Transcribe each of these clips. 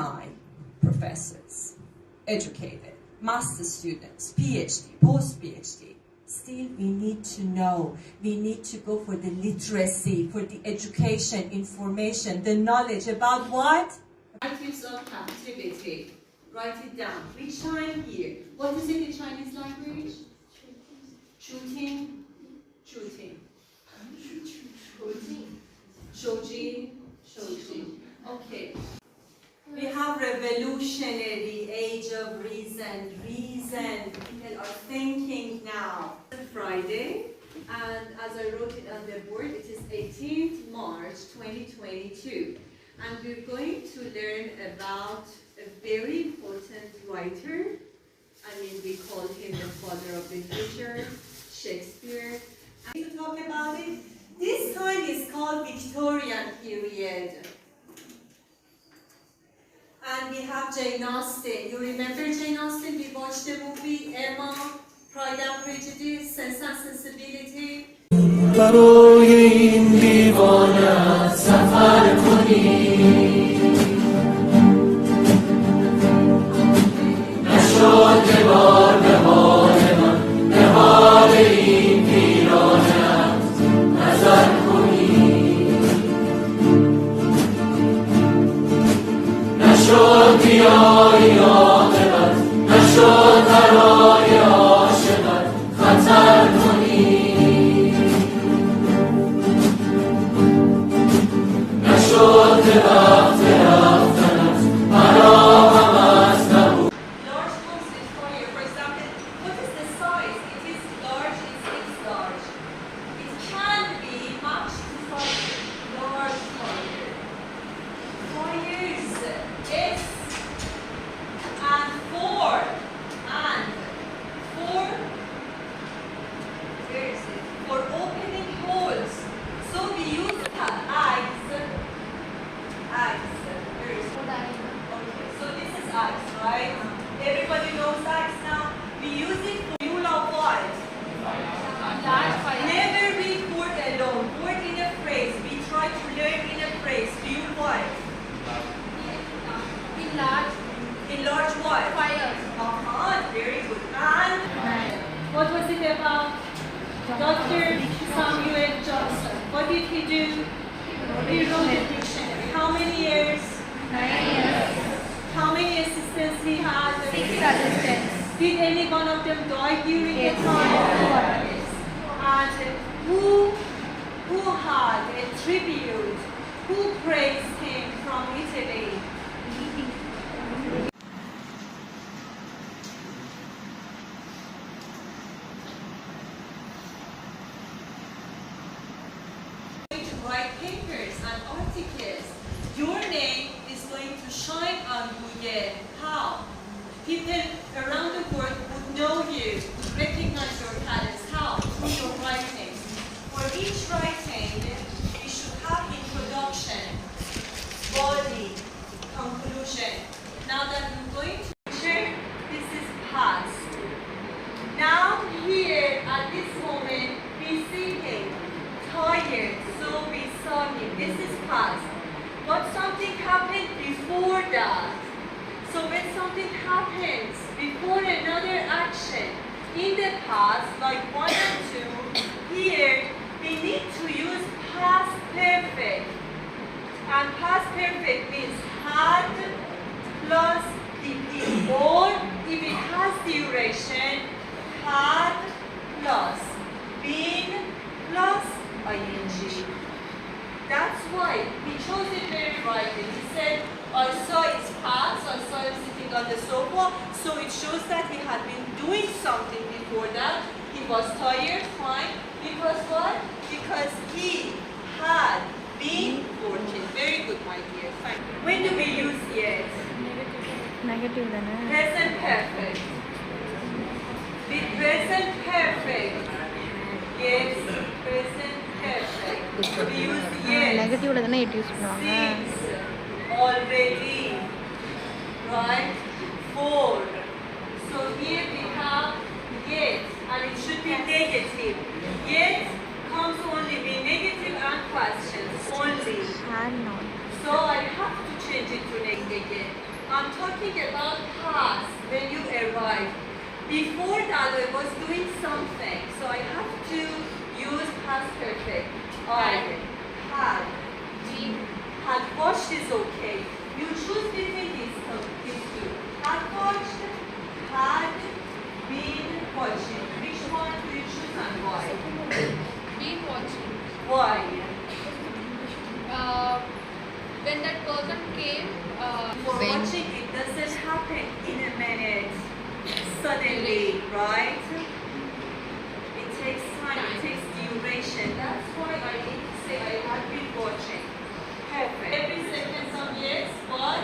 29 professors, educated, master students, PhD, post-PhD. Still, we need to know, we need to go for the literacy, for the education, information, the knowledge about what? Motives of captivity. Write it down. Which time here? What is it in Chinese language? Shooting. Shooting. Shouji. Okay. We have revolutionary, age of reason. People are thinking now. Friday, and as I wrote it on the board, it is 18th March 2022. And we're going to learn about a very important writer. I mean, we call him the father of literature, Shakespeare. And to talk about it, this time is called Victorian period. And we have Jane Austen. You remember Jane Austen? We watched the movie Emma, Pride and Prejudice, Sense and Sensibility. برای این دیوانه سفر کنی نشد که بار به حال من به حال این پیرانه نظر کنی نشد بیایی عاقبت نشد برای عاشقت خطر کنی شد که وقت رفتنت مرا هم از نبود. Large comes in fire. For example, what is the size? It is large, it is large. It can be much to fire. Large fire. Fires. S and four. And four. Where is it? For opening holes. So we use eyes. Axe. Okay, so this is axe, right? Everybody knows axe now. We use it for rule of what? Never read word alone. Word in a phrase. We try to learn in a phrase. Do you what? In large what? Fires. Very good. And what was it about? Dr. Samuel Johnson. What did he do? He wrote a dictionary. How many years? 9 years. How many assistants he had? 6 assistants. Did any one of them die during the time? Yes. And who had a tribute? Who praised him from Italy? Write papers and articles. Your name is going to shine on Google. How? People around the world would know you, would recognize your talents. How? Through your writing. For each writing, we should have introduction, body, conclusion. Now that we're going to share, this is past. Now here at this moment, we see him tired. So we saw him. This is past. But something happened before that. So when something happens before another action in the past, like 1 and 2, here we need to use past perfect. And past perfect means had plus dd. Or if it has duration, had plus been plus ing. That's why he chose it very rightly. He said, I saw his past, I saw him sitting on the sofa, so it shows that he had been doing something before that. He was tired, fine. Because what? Because he had been working. Very good, my dear. Fine. When do we use it? Negative. Present perfect. The present perfect. Yes, present perfect. We use yes. Negative தானே it use பண்ணுவாங்க. Since already. Right? For. So here we have yet, and it should be negative. Yet comes only with negative and questions only. Had not. So I have to change it to negative again. talking about past, when you arrived. Before that, I was doing something, so I have to use past perfect. I had. Had watched is okay. You choose between these two. Had watched, had been watching. Which one do you choose and why? Been watching. Why? When that person came, For watching, it doesn't happen in a minute, suddenly, right? It takes time, it takes duration. That's why I need to say I have been watching. Perfect. Every sentence on yes, what?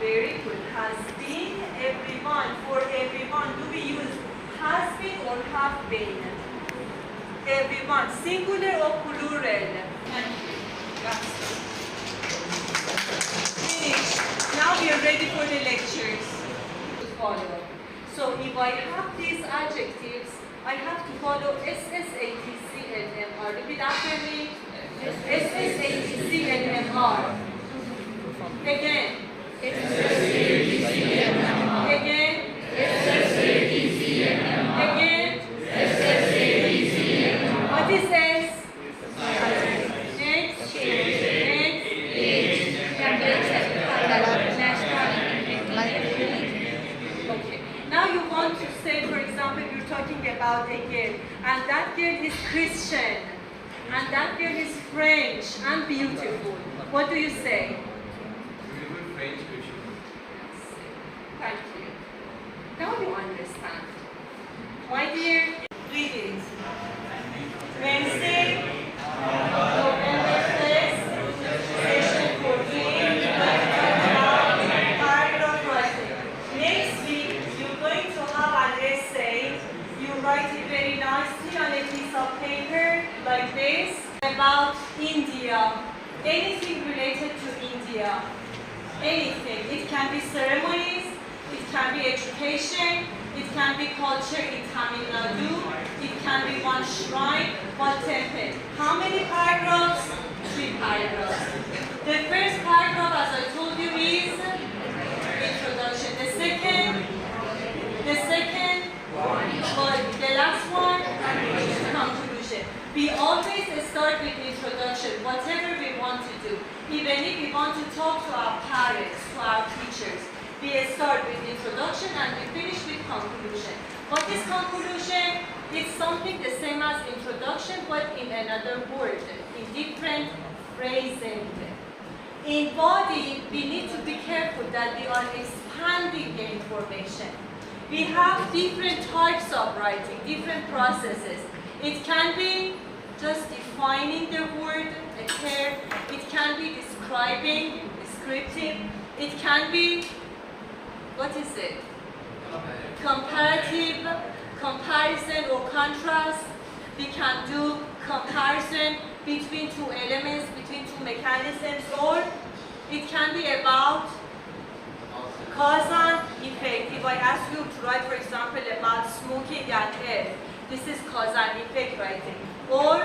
Very good. Has been, everyone. For everyone, do we use has been or have been? Everyone. Singular or plural? Thank you. Finish. Now we are ready for the lectures. To follow. So if I have these adjectives, I have to follow SSATCNMR. Repeat after me. SSATCNMR. Again. Again. Again. What is S? Next. Okay. Now you want to say, for example, you're talking about a girl, and that girl is Christian, and that girl is French and beautiful. What do you say? Beautiful French Christian. Thank you. Now you understand. My dear, read it. Wednesday, November 1st, session 14, paragraph writing. Next week, you're going to have an essay. You write it very nicely on a piece of paper like this about India. Anything related to India. Anything. It can be ceremonies, it can be education, it can be culture in Tamil Nadu, it can be one shrine, one temple. How many paragraphs? 3 paragraphs. The first paragraph, as I told you, is introduction. The second, the last one, conclusion. We always start with introduction, whatever we want to do. Even if we want to talk to our parents, to our teachers, we start with introduction and we finish with conclusion. What is conclusion? It's something the same as introduction, but in another word, in different phrasing. In body, we need to be careful that we are expanding the information. We have different types of writing, different processes. It can be just defining the word, a term. It can be describing, descriptive. It can be, what is it? Comparative, comparison or contrast. We can do comparison between two elements, between two mechanisms, or it can be about cause and effect. If I ask you to write, for example, about smoking and air, this is cause and effect writing. Or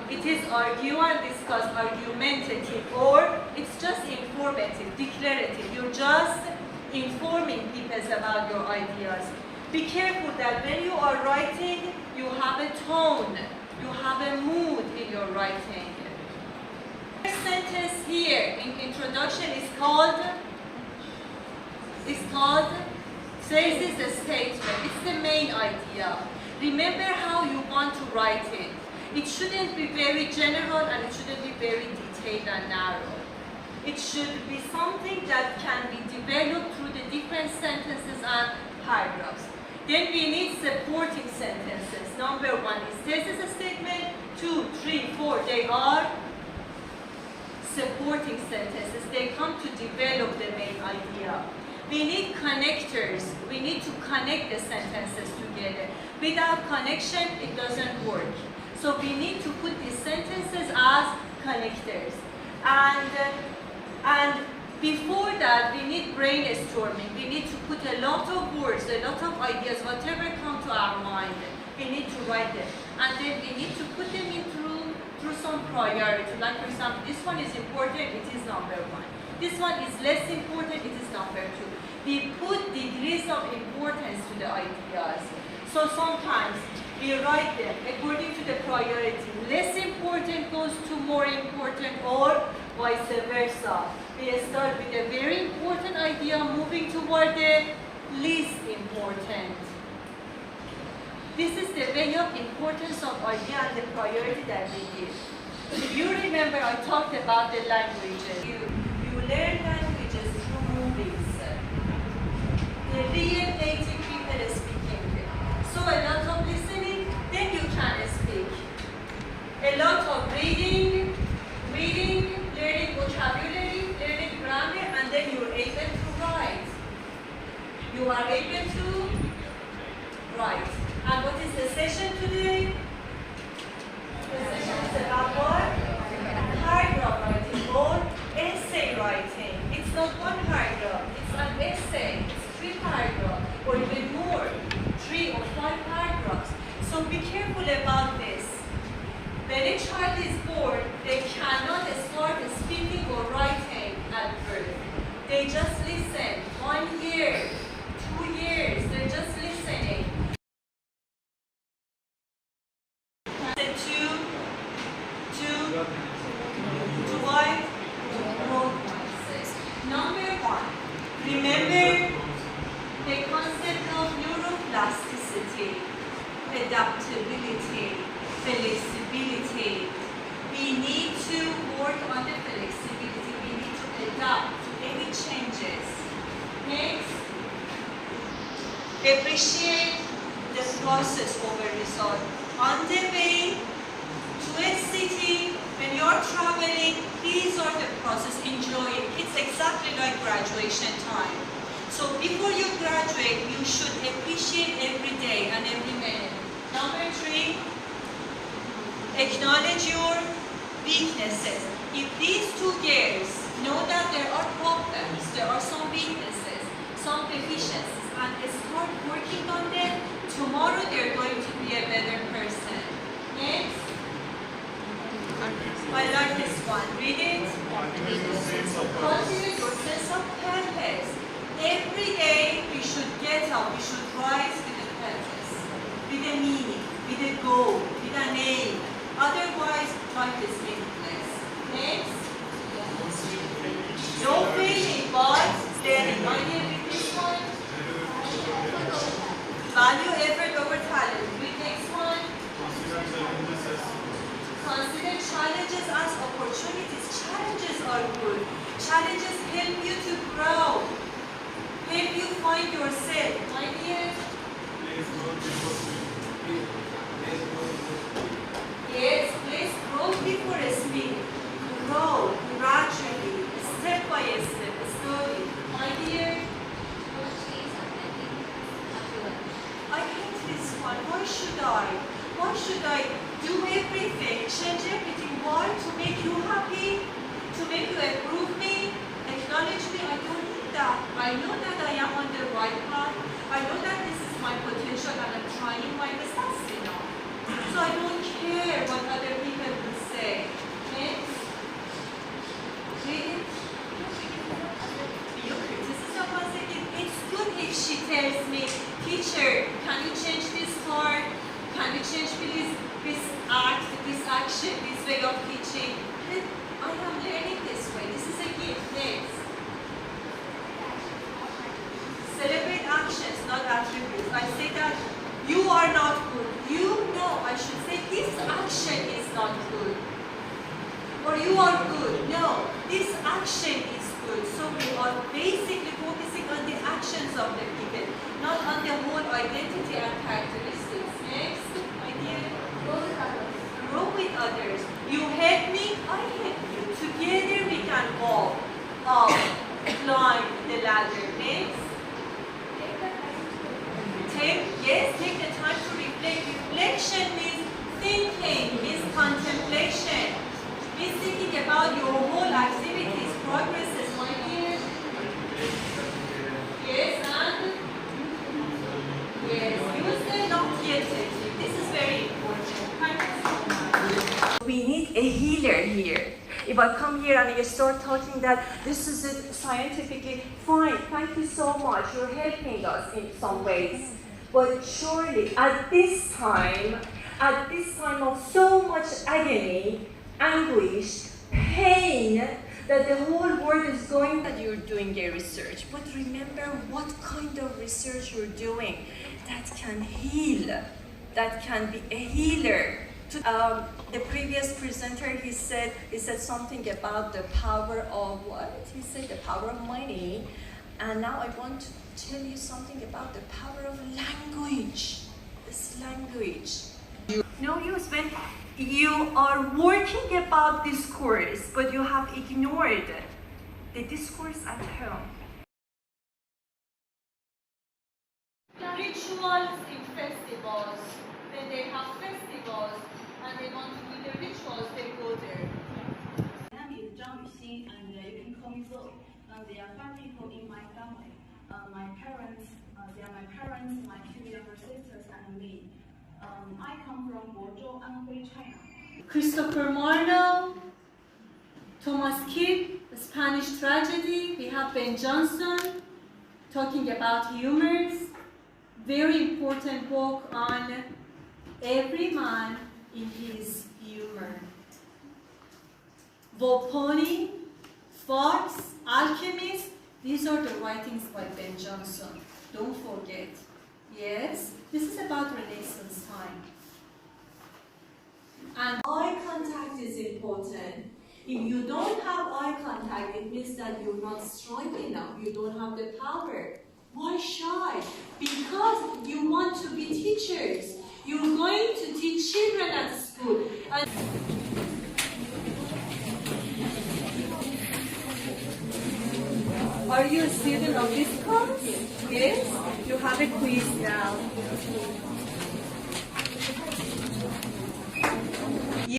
it is argue and discuss, argumentative, or it's just informative, declarative. You're just informing people about your ideas. Be careful that when you are writing, you have a tone, you have a mood in your writing. The first sentence here in introduction is called says it's a statement. It's the main idea. Remember how you want to write it. It shouldn't be very general and it shouldn't be very detailed and narrow. It should be something that can be developed through the different sentences and paragraphs. Then we need supporting sentences. Number 1 is thesis statement. 2, 3, 4, they are supporting sentences. They come to develop the main idea. We need connectors. We need to connect the sentences together. Without connection, it doesn't work. So we need to put these sentences as connectors. And before that, we need brainstorming. We need to put a lot of words, a lot of ideas, whatever come to our mind. We need to write them. And then we need to put them in through priority. Like for example, this one is important, it is number 1. This one is less important, it is number 2. We put degrees of importance to the ideas. So sometimes we write them according to the priority. Less important goes to more important or vice versa. We start with a very important idea moving toward the least important. This is the way of importance of idea and the priority that we give. If you remember, I talked about the languages. You learn languages through movies. The real native people speaking. So a lot of listening, then you can speak. A lot of reading, learning vocabulary, learning grammar, and then you're able to write. You are able to write. And what is the session today? The session is about what? Paragraph writing or essay writing. It's not one paragraph, it's an essay. It's 3 paragraphs or even more, 3 or 5 paragraphs. So be careful about this. When a child is born, they cannot start speaking or writing at birth. They just listen. 1 year, 2 years, they're just listening. Number 1, remember the concept of neuroplasticity, adaptability, flexibility. We need to work on the flexibility. We need to adapt to any changes. Next, appreciate the process over result. On the way to a city, when you're traveling, these are the process. Enjoy it. It's exactly like graduation time. So before you graduate, you should appreciate every day and every minute. Number 3, acknowledge your weaknesses. If these 2 girls know that there are problems, there are some weaknesses, some deficiencies, and start working on them, tomorrow they're going to be a better person. Next. I like this one. Read it. Cultivate your sense of purpose. Every day we should get up, we should rise with a purpose, with a meaning, with a goal, with an aim. Otherwise, life is meaningless. Next. No failing, but learning. I did with this one. Value effort over talent. With next one. Consider challenges as opportunities. Challenges are good. Challenges help you to grow. Help you find yourself. My dear? Yes, place growth before speed. Grow gradually, step by step, slowly. My dear? I hate this one. Why should I? Why should I do everything, change everything? Why? To make you happy? To make you approve me? Acknowledge me? I don't need that. I know that I am on the right path. I know that this is my potential and I'm trying my best. That's enough. So I don't care what other people will say. Next. Read it. Your criticism once again. It's good if she tells me, teacher, can you change this part? Can you change please this act, this action, this way of teaching? I am learning this way. This is a gift. Next. Celebrate actions, not attributes. I say that you are not good. You know, I should say this action is not good. Or you are good. No, this action is good. So we are basically focusing on the actions of the people, not on the whole identity and characteristics. Next, idea. Grow with others. You help me, I help you. Together we can walk up, climb the ladder. Next. Take the time to reflect. Reflection means thinking, means contemplation, means thinking about your whole activities, progresses, my dear. Yes, and yes, use the not yet technique. This is very important. We need a healer here. If I come here and I start talking that this is it scientifically fine, thank you so much, you're helping us in some ways. But surely at this time of so much agony, anguish, pain, that the whole world is going that you're doing a research. But remember what kind of research you're doing that can heal, that can be a healer. The previous presenter, he said something about the power of what? He said the power of money. And now I want to tell you something about the power of language. This language. No use when you are working about discourse, but you have ignored the discourse at home. Rituals in festivals. When they have festivals and they want to do the rituals, they go there. My name is Zhang Yuxin, and you can call me Zoe. There are 5 people in my family. My parents, they are my parents, my 2 younger sisters, and me. I come from Guozhou, Anhui, China. Christopher Marlowe, Thomas Kidd, Spanish tragedy. We have Ben Jonson talking about humors. Very important book on every man in his humor. Volpone, Fox, Alchemist, these are the writings by Ben Jonson. Don't forget. Yes, this is about Renaissance time. And eye contact is important. If you don't have eye contact, it means that you're not strong enough. You don't have the power. Why shy? Because you want to be teachers. You're going to teach children at school. And are you a student of this course? Yes? You have a quiz now.